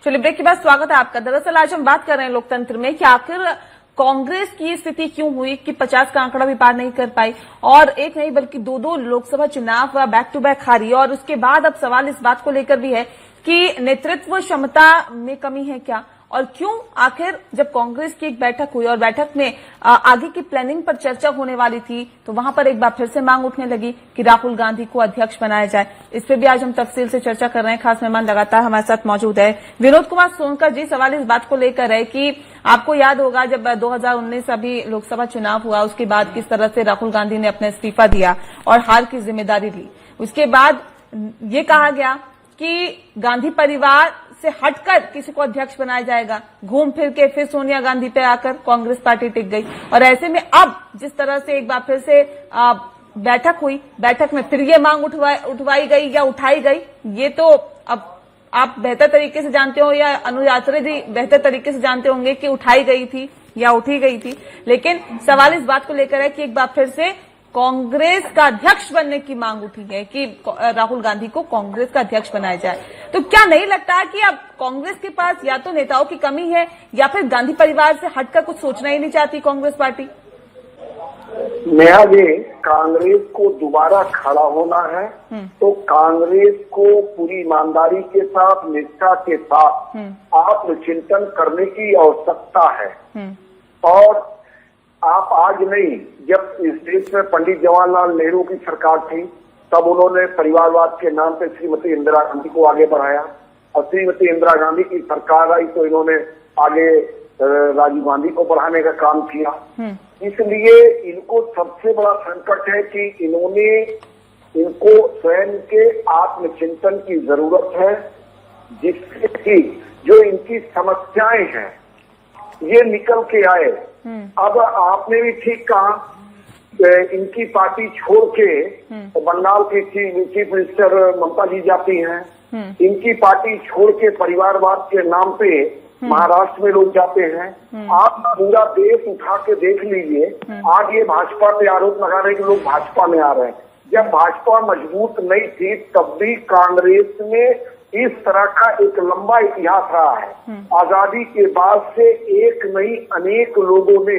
चलिए ब्रेक के बाद स्वागत है आपका। दरअसल आज हम बात कर रहे हैं लोकतंत्र में कि आखिर कांग्रेस की स्थिति क्यों हुई कि 50 का आंकड़ा भी पार नहीं कर पाई और एक नहीं बल्कि दो लोकसभा चुनाव बैक टू बैक हारी। और उसके बाद अब सवाल इस बात को लेकर भी है कि नेतृत्व क्षमता में कमी है क्या, और क्यों आखिर जब कांग्रेस की एक बैठक हुई और बैठक में आगे की प्लानिंग पर चर्चा होने वाली थी तो वहां पर एक बार फिर से मांग उठने लगी कि राहुल गांधी को अध्यक्ष बनाया जाए। इस पर भी आज हम तफसील से चर्चा कर रहे हैं। खास मेहमान लगातार हमारे साथ मौजूद है विनोद कुमार सोनकर जी। सवाल इस बात को लेकर है कि आपको याद होगा जब 2019 अभी लोकसभा चुनाव हुआ, उसके बाद किस तरह से राहुल गांधी ने अपना इस्तीफा दिया और हार की जिम्मेदारी ली। उसके बाद ये कहा गया कि गांधी परिवार से हटकर किसी को अध्यक्ष बनाया जाएगा। घूम फिर के फिर सोनिया गांधी पे आकर कांग्रेस पार्टी टिक गई। और ऐसे में अब जिस तरह से एक बार फिर से बैठक हुई, बैठक में फिर ये मांग उठवाई गई या उठाई गई, ये तो अब आप बेहतर तरीके से जानते हो या अनुयात्री जी बेहतर तरीके से जानते होंगे कि उठाई गई थी या उठी गई थी। लेकिन सवाल इस बात को लेकर है कि एक बार फिर से कांग्रेस का अध्यक्ष बनने की मांग उठी है कि राहुल गांधी को कांग्रेस का अध्यक्ष बनाया जाए। तो क्या नहीं लगता कि अब कांग्रेस के पास या तो नेताओं की कमी है या फिर गांधी परिवार से हटकर कुछ सोचना ही नहीं चाहती कांग्रेस पार्टी? नेहा जी, कांग्रेस को दोबारा खड़ा होना है तो कांग्रेस को पूरी ईमानदारी के साथ, निष्ठा के साथ आत्मचिंतन करने की आवश्यकता है। और आप आज नहीं, जब इस देश में पंडित जवाहरलाल नेहरू की सरकार थी तब उन्होंने परिवारवाद के नाम पे श्रीमती इंदिरा गांधी को आगे बढ़ाया और श्रीमती इंदिरा गांधी की सरकार आई तो इन्होंने आगे राजीव गांधी को बढ़ाने का काम किया। इसलिए इनको सबसे बड़ा संकट है कि इनको स्वयं के आत्मचिंतन की जरूरत है, जिससे कि जो इनकी समस्याएं हैं ये निकल के आए। अब आपने भी ठीक कहा, इनकी पार्टी छोड़ के बंगाल की चीफ मिनिस्टर ममता जी जाती हैं, इनकी पार्टी छोड़ के परिवारवाद के नाम पे महाराष्ट्र में लोग जाते हैं। आप पूरा देश उठा के देख लीजिए, आज ये भाजपा पे आरोप लगा रहे हैं कि लोग भाजपा में आ रहे हैं। जब भाजपा मजबूत नहीं थी तब भी कांग्रेस में इस तरह का एक लंबा इतिहास रहा है। आजादी के बाद से एक नहीं अनेक लोगों ने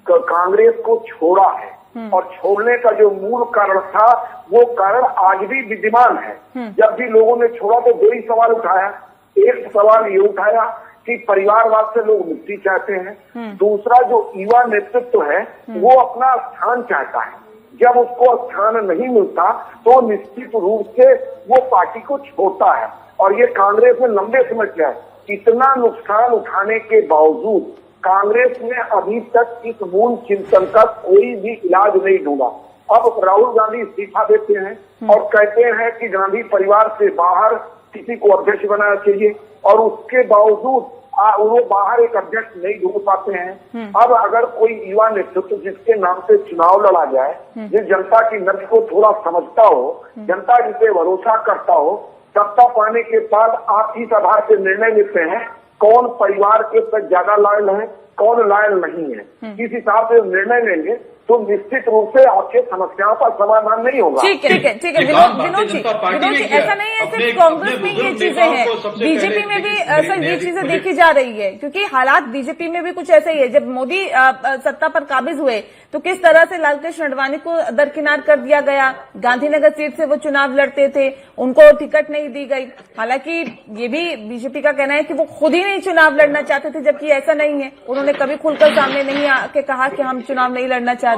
कांग्रेस को छोड़ा है और छोड़ने का जो मूल कारण था वो कारण आज भी विद्यमान है। जब भी लोगों ने छोड़ा तो दो ही सवाल उठाया। एक सवाल ये उठाया कि परिवारवाद से लोग मुक्ति चाहते हैं, दूसरा जो युवा नेतृत्व है वो अपना स्थान चाहता है। जब उसको स्थान नहीं मिलता तो निश्चित रूप से वो पार्टी को छोड़ता है। और ये कांग्रेस में लंबे समय से है। इतना नुकसान उठाने के बावजूद कांग्रेस ने अभी तक इस मूल चिंतन का कोई भी इलाज नहीं ढूंढा। अब राहुल गांधी इस्तीफा देते हैं और कहते हैं कि गांधी परिवार से बाहर किसी को अध्यक्ष बनाना चाहिए, और उसके बावजूद वो बाहर एक अध्यक्ष नहीं ढूंढ पाते हैं। अब अगर कोई युवा नेतृत्व जिसके नाम से चुनाव लड़ा जाए, जिस जनता की नब्ज को थोड़ा समझता हो, जनता जिसे भरोसा करता हो, सत्ता पाने के बाद आप इस आधार से निर्णय लेते हैं कौन परिवार के प्रति ज्यादा लॉयल है, कौन लॉयल नहीं है। इस हिसाब से निर्णय लेंगे तो निश्चित रूप से आपके समस्याओं का समाधान नहीं होगा। ठीक है विनोद जी, ऐसा नहीं है सिर्फ कांग्रेस में ये चीजें हैं, बीजेपी में भी सर ये चीजें देखी जा रही है। क्योंकि हालात बीजेपी में भी कुछ ऐसे ही है। जब मोदी सत्ता पर काबिज हुए तो किस तरह से लालकृष्ण आडवाणी को दरकिनार कर दिया गया। गांधीनगर सीट से वो चुनाव लड़ते थे, उनको टिकट नहीं दी गई। हालांकि ये भी बीजेपी का कहना है कि वो खुद ही नहीं चुनाव लड़ना चाहते थे, जबकि ऐसा नहीं है। उन्होंने कभी खुलकर सामने नहीं आके कहा कि हम चुनाव नहीं लड़ना चाहते।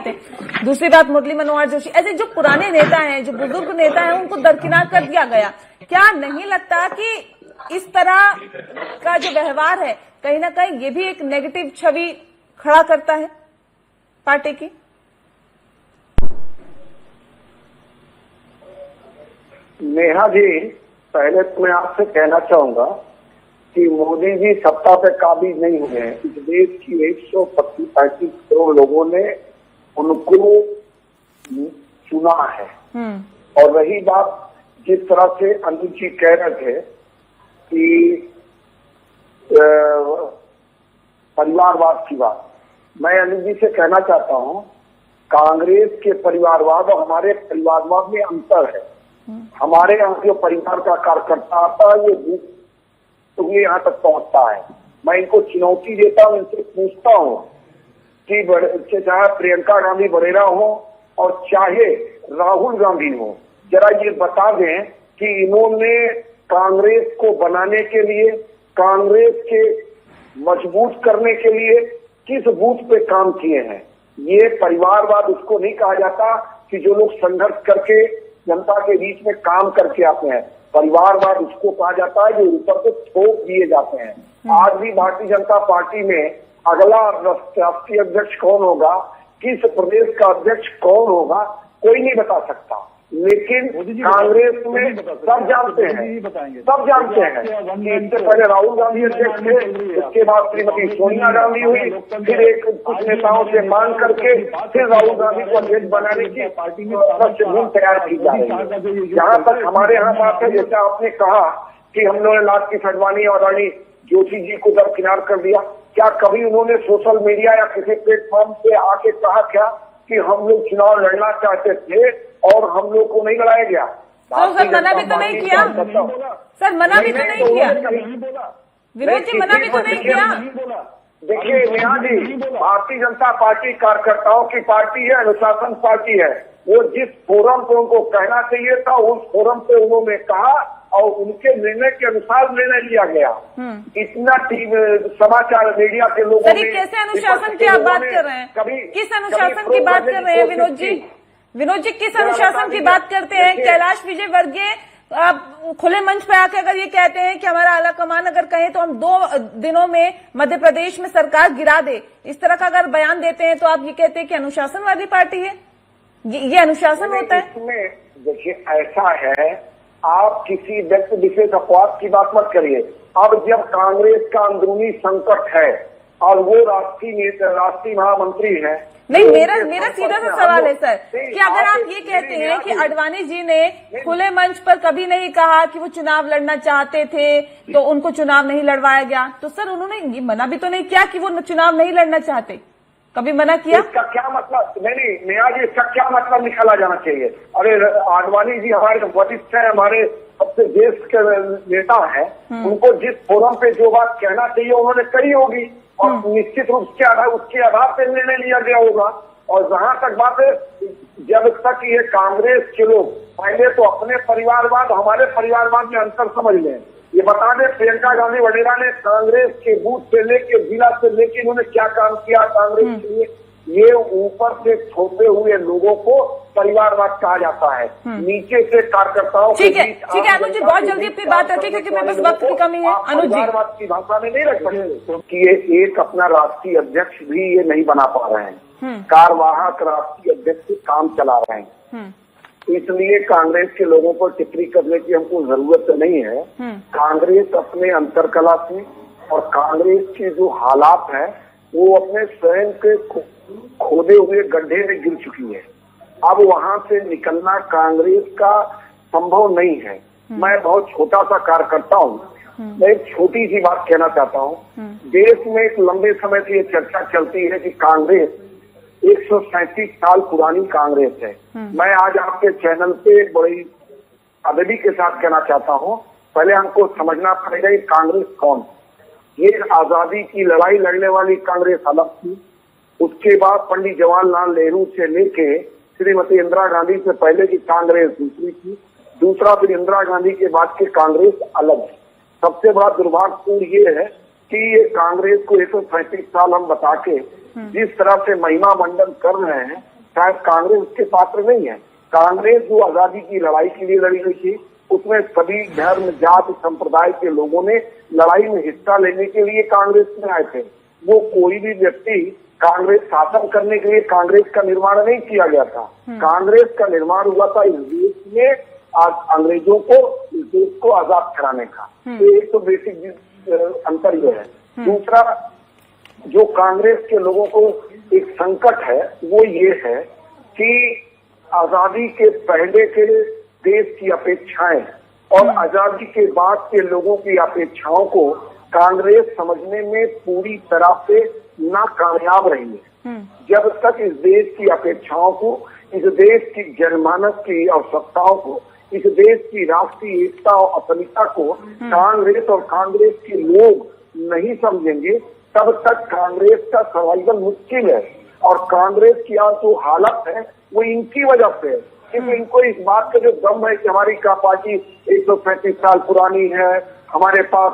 दूसरी बात, मुरली मनोहर जोशी, ऐसे जो पुराने नेता हैं, जो बुजुर्ग नेता हैं, उनको दरकिनार कर दिया गया। क्या नहीं लगता कि इस तरह का जो व्यवहार है कहीं ना कहीं ये भी एक नेगेटिव छवि खड़ा करता है पार्टी की? नेहा जी, पहले तो मैं आपसे कहना चाहूंगा कि मोदी जी सत्ता पे काबिज नहीं हुए हैं। इस देश की 135 करोड़ लोगों ने उनको चुना है। और रही बात जिस तरह से अनुज जी कह रहे थे कि परिवारवाद की बात, मैं अनुज जी से कहना चाहता हूं कांग्रेस के परिवारवाद और हमारे परिवारवाद में अंतर है। हमारे यहाँ जो परिवार का कार्यकर्ता आता है वो तो ये यहाँ तक पहुंचता है। मैं इनको चुनौती देता हूँ, इनसे पूछता हूँ कि चाहे प्रियंका गांधी वगैरह हो और चाहे राहुल गांधी हो, जरा ये बता दें कि इन्होंने कांग्रेस को बनाने के लिए, कांग्रेस के मजबूत करने के लिए किस बूथ पे काम किए हैं। ये परिवारवाद उसको नहीं कहा जाता कि जो लोग संघर्ष करके जनता के बीच में काम करके आते हैं। परिवारवाद उसको कहा जाता है जो ऊपर से थोप दिए जाते हैं। आज भी भारतीय जनता पार्टी में अगला राष्ट्रीय अध्यक्ष कौन होगा, किस प्रदेश का अध्यक्ष कौन होगा, कोई नहीं बता सकता। लेकिन कांग्रेस में सब जानते हैं कि इससे पहले राहुल गांधी अध्यक्ष थे, उसके बाद श्रीमती सोनिया गांधी हुई, फिर एक कुछ नेताओं से मांग करके फिर राहुल गांधी को अध्यक्ष बनाने की पृष्ठभूमि तैयार की जा रही है। जहां तक हमारे यहाँ बात है, जैसा आपने कहा कि हम लोगों ने लालकृष्ण आडवाणी और रानी जोशी जी को दरकिनार कर दिया, क्या कभी उन्होंने सोशल मीडिया या किसी प्लेटफॉर्म पे आके कहा क्या कि हम लोग चुनाव लड़ना चाहते थे और हम लोग को नहीं लड़ाया गया? सर मना भी तो नहीं किया, सर मना भी तो नहीं किया, विनोद जी मना भी तो नहीं किया। देखिए नेहा जी, भारतीय जनता पार्टी कार्यकर्ताओं की पार्टी है, अनुशासन पार्टी है। वो जिस फोरम पे उनको कहना चाहिए था उस फोरम पे उन्होंने कहा और उनके निर्णय के अनुसार निर्णय लिया गया। इतना समाचार मीडिया के लोगों ने, कैसे अनुशासन की आप बात कर रहे हैं, किस अनुशासन की बात कर रहे हैं विनोद जी? विनोद जी किस अनुशासन की बात करते हैं? कैलाश विजयवर्गीय खुले मंच पे आकर अगर ये कहते हैं कि हमारा आला कमान अगर कहें तो हम 2 दिनों में मध्य प्रदेश में सरकार गिरा दे, इस तरह का अगर बयान देते हैं तो आप ये कहते हैं कि अनुशासनवादी पार्टी है, ये अनुशासन होता है? इसमें देखिए ऐसा है, आप किसी व्यक्ति विशेष अपवाद की बात मत करिए। अब जब कांग्रेस का अंदरूनी संकट है और वो राष्ट्रीय महामंत्री है, नहीं मेरा सीधा सा सवाल है सर कि अगर आप ये कहते हैं कि आडवाणी जी ने खुले मंच पर कभी नहीं कहा कि वो चुनाव लड़ना चाहते थे तो उनको चुनाव नहीं लड़वाया गया, तो सर उन्होंने ये मना भी तो नहीं किया कि वो चुनाव नहीं लड़ना चाहते, कभी मना किया? इसका क्या मतलब? नहीं नेहा जी, इसका क्या मतलब निकाला जाना चाहिए? अरे आडवाणी जी हमारे वरिष्ठ है, हमारे सबसे देश के नेता है, उनको जिस फोरम पे जो बात कहना चाहिए उन्होंने कही होगी और निश्चित रूप से उसके आधार पर निर्णय लिया गया होगा। और जहां तक बात है, जब तक ये कांग्रेस के लोग पहले तो अपने परिवारवाद हमारे परिवारवाद में अंतर समझ लें। ये बता दें, प्रियंका गांधी वडेरा ने कांग्रेस के बूथ से लेके जिला से लेके इन्होंने क्या काम किया कांग्रेस के लिए, ये ऊपर से थोपे हुए लोगों को परिवारवाद कहा जाता है, नीचे से कार्यकर्ताओं के बीच। ठीक है अनुज जी, बहुत जल्दी अपनी बात रखिए क्योंकि मेरे पास वक्त की कमी है। अनुज जी, परिवारवाद की भाषा में नहीं रख सकते कि ये एक अपना राष्ट्रीय अध्यक्ष भी ये नहीं बना पा रहे हैं, कार्यवाहक राष्ट्रीय अध्यक्ष काम चला रहे हैं। इसलिए कांग्रेस के लोगों पर टिप्पणी करने की हमको जरूरत नहीं है। कांग्रेस अपने अंतरकला से और कांग्रेस के जो हालात है वो अपने स्वयं के खोदे हुए गड्ढे में गिर चुकी है। अब वहां से निकलना कांग्रेस का संभव नहीं है। मैं बहुत छोटा सा कार्यकर्ता हूँ, मैं एक छोटी सी बात कहना चाहता हूँ। देश में एक लंबे समय से ये चर्चा चलती है कि कांग्रेस 137 साल पुरानी कांग्रेस है। मैं आज आपके चैनल पे बड़ी अदबी के साथ कहना चाहता हूँ, पहले हमको समझना पड़ेगा ये कांग्रेस कौन। ये आजादी की लड़ाई लड़ने वाली कांग्रेस अलग थी, उसके बाद पंडित जवाहरलाल नेहरू से लेके श्रीमती इंदिरा गांधी से पहले की कांग्रेस दूसरी थी, दूसरा फिर इंदिरा गांधी के बाद की कांग्रेस अलग है। सबसे बड़ा दुर्भाग्यपूर्ण ये है कि ये कांग्रेस को 135 साल हम बता के जिस तरह से महिमा मंडन कर रहे हैं, शायद कांग्रेस उसके पात्र नहीं है। कांग्रेस जो आजादी की लड़ाई के लिए लड़ी हुई थी, उसमें सभी धर्म जाति संप्रदाय के लोगों ने लड़ाई में हिस्सा लेने के लिए कांग्रेस में आए थे। वो कोई भी व्यक्ति कांग्रेस शासन करने के लिए कांग्रेस का निर्माण नहीं किया गया था। कांग्रेस का निर्माण हुआ था इस देश में अंग्रेजों को इस देश को आजाद कराने का। तो एक तो बेसिक अंतर ये है। दूसरा, जो कांग्रेस के लोगों को एक संकट है वो ये है कि आजादी के पहले के देश की अपेक्षाएं और आजादी के बाद के लोगों की अपेक्षाओं को कांग्रेस समझने में पूरी तरह से नाकामयाब रही है। जब तक इस देश की अपेक्षाओं को, इस देश की जनमानस की आवश्यकताओं को इस देश की राष्ट्रीय एकता और अखंडता को कांग्रेस और कांग्रेस के लोग नहीं समझेंगे, तब तक कांग्रेस का सर्वाइवल मुश्किल है। और कांग्रेस की आज जो हालत है वो इनकी वजह से है, क्योंकि इनको इस बात का जो दम है कि हमारी का पार्टी 135 साल पुरानी है, हमारे पास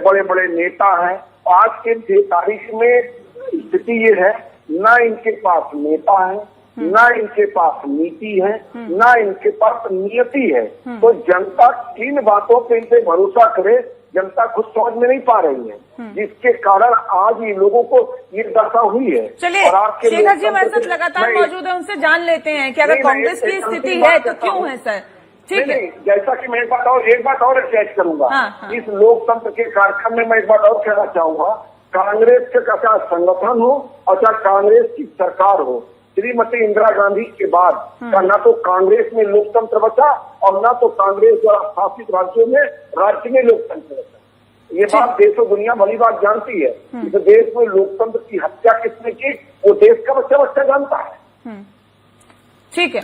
बड़े बड़े नेता हैं। आज के तारीख में स्थिति ये है, ना इनके पास नेता है, ना इनके पास नीति है, ना इनके पास नियति है। तो जनता किन बातों पे इनसे भरोसा करे, जनता खुद समझ में नहीं पा रही है, जिसके कारण आज ये लोगों को ये दशा हुई है। चलिए, शेखर जी हमारे साथ लगातार मौजूद है, उनसे जान लेते हैं कि अगर कांग्रेस की स्थिति है तो क्यों है सर? ठीक है, जैसा कि मैं एक बात और अटैच करूंगा। हाँ। इस लोकतंत्र के कार्यक्रम में मैं एक बात और कहना चाहूंगा, कांग्रेस का चाहे संगठन हो और चाहे कांग्रेस की सरकार हो, श्रीमती इंदिरा गांधी के बाद का ना तो कांग्रेस में लोकतंत्र बचा और ना तो कांग्रेस द्वारा शासित राज्यों में राज्य में लोकतंत्र बचा। ये बात देश और दुनिया भली बात जानती है। इस देश में लोकतंत्र की हत्या किसने की वो देश का बच्चा जानता है। ठीक है।